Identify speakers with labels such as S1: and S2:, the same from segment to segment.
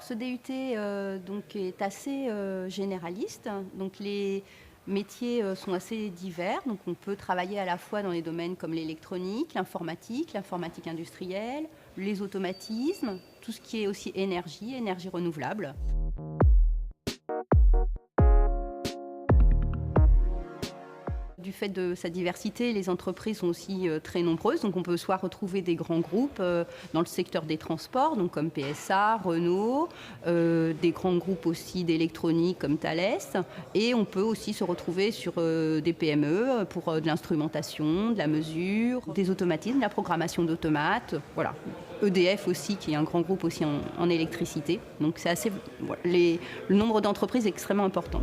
S1: ce DUT donc, est assez généraliste. Donc, les métiers sont assez divers. Donc, on peut travailler à la fois dans les domaines comme l'électronique, l'informatique industrielle, les automatismes, tout ce qui est aussi énergie renouvelable. Du fait de sa diversité, les entreprises sont aussi très nombreuses. Donc on peut soit retrouver des grands groupes dans le secteur des transports, donc comme PSA, Renault, des grands groupes aussi d'électronique comme Thales. Et on peut aussi se retrouver sur des PME pour de l'instrumentation, de la mesure, des automatismes, de la programmation d'automates. Voilà. EDF aussi, qui est un grand groupe aussi en électricité. Donc c'est assez, voilà, le nombre d'entreprises est extrêmement important.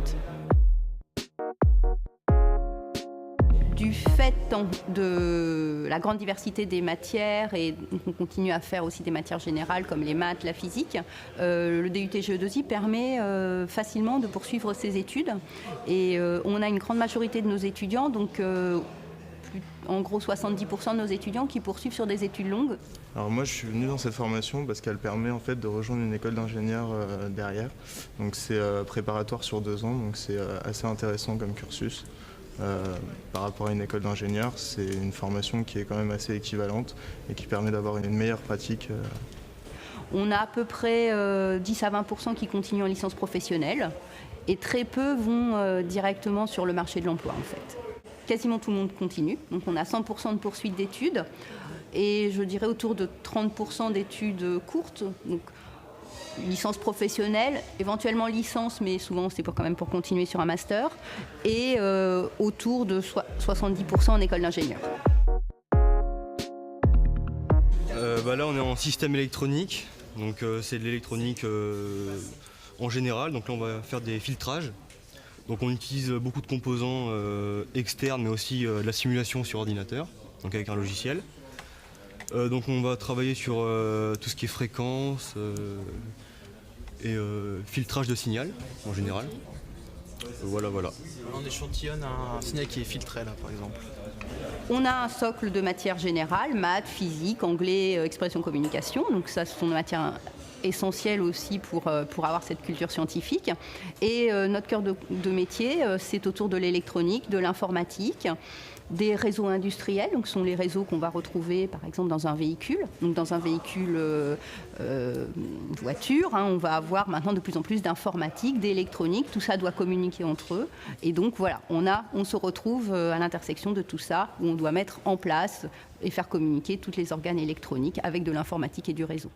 S1: Du fait de la grande diversité des matières, et on continue à faire aussi des matières générales comme les maths, la physique, le DUT GE2I permet facilement de poursuivre ses études. Et on a une grande majorité de nos étudiants, donc en gros 70% de nos étudiants qui poursuivent sur des études longues.
S2: Alors moi je suis venu dans cette formation parce qu'elle permet en fait de rejoindre une école d'ingénieur derrière. Donc c'est préparatoire sur 2 ans, donc c'est assez intéressant comme cursus. Par rapport à une école d'ingénieur, c'est une formation qui est quand même assez équivalente et qui permet d'avoir une meilleure pratique.
S1: On a à peu près 10 à 20% qui continuent en licence professionnelle et très peu vont directement sur le marché de l'emploi en fait. Quasiment tout le monde continue, donc on a 100% de poursuite d'études et je dirais autour de 30% d'études courtes. Donc, licence professionnelle, éventuellement licence, mais souvent c'est quand même pour continuer sur un master, et autour de 70% en école d'ingénieur.
S3: Là on est en système électronique, donc c'est de l'électronique en général, donc là on va faire des filtrages. Donc on utilise beaucoup de composants externes, mais aussi de la simulation sur ordinateur, donc avec un logiciel. Donc on va travailler sur tout ce qui est fréquence et filtrage de signal en général. Voilà.
S4: On échantillonne un signal qui est filtré là par exemple.
S1: On a un socle de matières générales, maths, physique, anglais, expression, communication. Donc ça, ce sont des matières essentielles aussi pour avoir cette culture scientifique. Et notre cœur de métier, c'est autour de l'électronique, de l'informatique, des réseaux industriels, donc ce sont les réseaux qu'on va retrouver par exemple dans un véhicule. Donc dans un véhicule voiture, on va avoir maintenant de plus en plus d'informatique, d'électronique, tout ça doit communiquer entre eux. Et donc voilà, on se retrouve à l'intersection de tout ça, où on doit mettre en place et faire communiquer tous les organes électroniques avec de l'informatique et du réseau.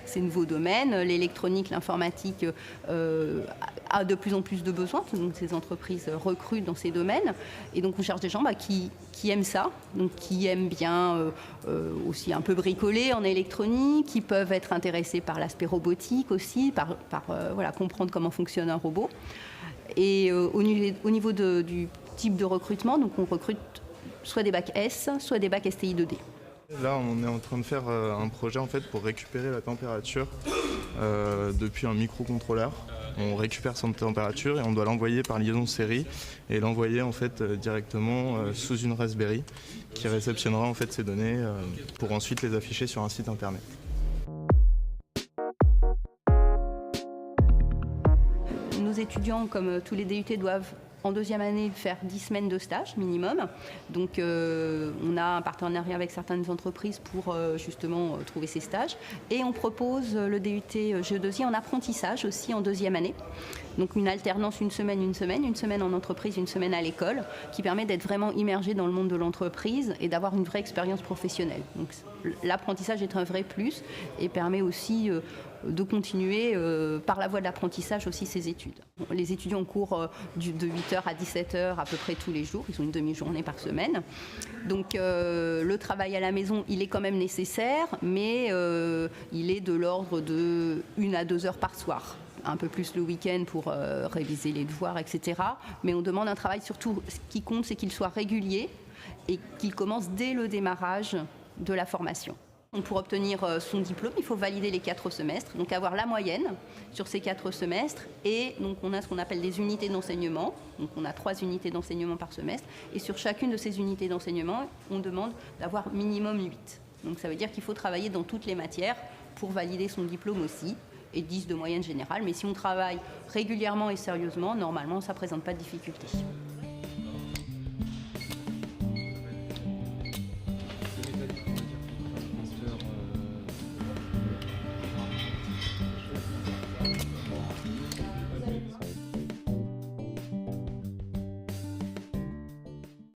S1: Ces nouveaux domaines, l'électronique, l'informatique a de plus en plus de besoins, donc ces entreprises recrutent dans ces domaines et donc on cherche des gens qui aiment ça, donc qui aiment bien aussi un peu bricoler en électronique, qui peuvent être intéressés par l'aspect robotique aussi, par comprendre comment fonctionne un robot. Et au niveau du type de recrutement, donc on recrute soit des bacs S, soit des bacs STI 2D.
S2: Là, on est en train de faire un projet en fait pour récupérer la température depuis un microcontrôleur. On récupère son température et on doit l'envoyer par liaison série et l'envoyer en fait directement sous une Raspberry qui réceptionnera en fait ces données pour ensuite les afficher sur un site internet.
S1: Nos étudiants, comme tous les DUT, doivent en deuxième année faire 10 semaines de stage minimum. Donc on a un partenariat avec certaines entreprises pour justement trouver ces stages. Et on propose le DUT GE2I en apprentissage aussi en deuxième année. Donc une alternance une semaine en entreprise, une semaine à l'école, qui permet d'être vraiment immergé dans le monde de l'entreprise et d'avoir une vraie expérience professionnelle. Donc l'apprentissage est un vrai plus et permet aussi de continuer par la voie de l'apprentissage aussi ses études. Les étudiants ont cours de 8h à 17h à peu près tous les jours, ils ont une demi-journée par semaine. Donc le travail à la maison, il est quand même nécessaire, mais il est de l'ordre de 1 à 2 heures par soir. Un peu plus le week-end pour réviser les devoirs, etc. Mais on demande un travail surtout, ce qui compte, c'est qu'il soit régulier et qu'il commence dès le démarrage de la formation. Pour obtenir son diplôme, il faut valider les 4 semestres, donc avoir la moyenne sur ces 4 semestres. Et donc on a ce qu'on appelle des unités d'enseignement. Donc on a 3 unités d'enseignement par semestre. Et sur chacune de ces unités d'enseignement, on demande d'avoir minimum 8. Donc ça veut dire qu'il faut travailler dans toutes les matières pour valider son diplôme aussi. et 10 de moyenne générale. Mais si on travaille régulièrement et sérieusement, normalement, ça ne présente pas de difficultés.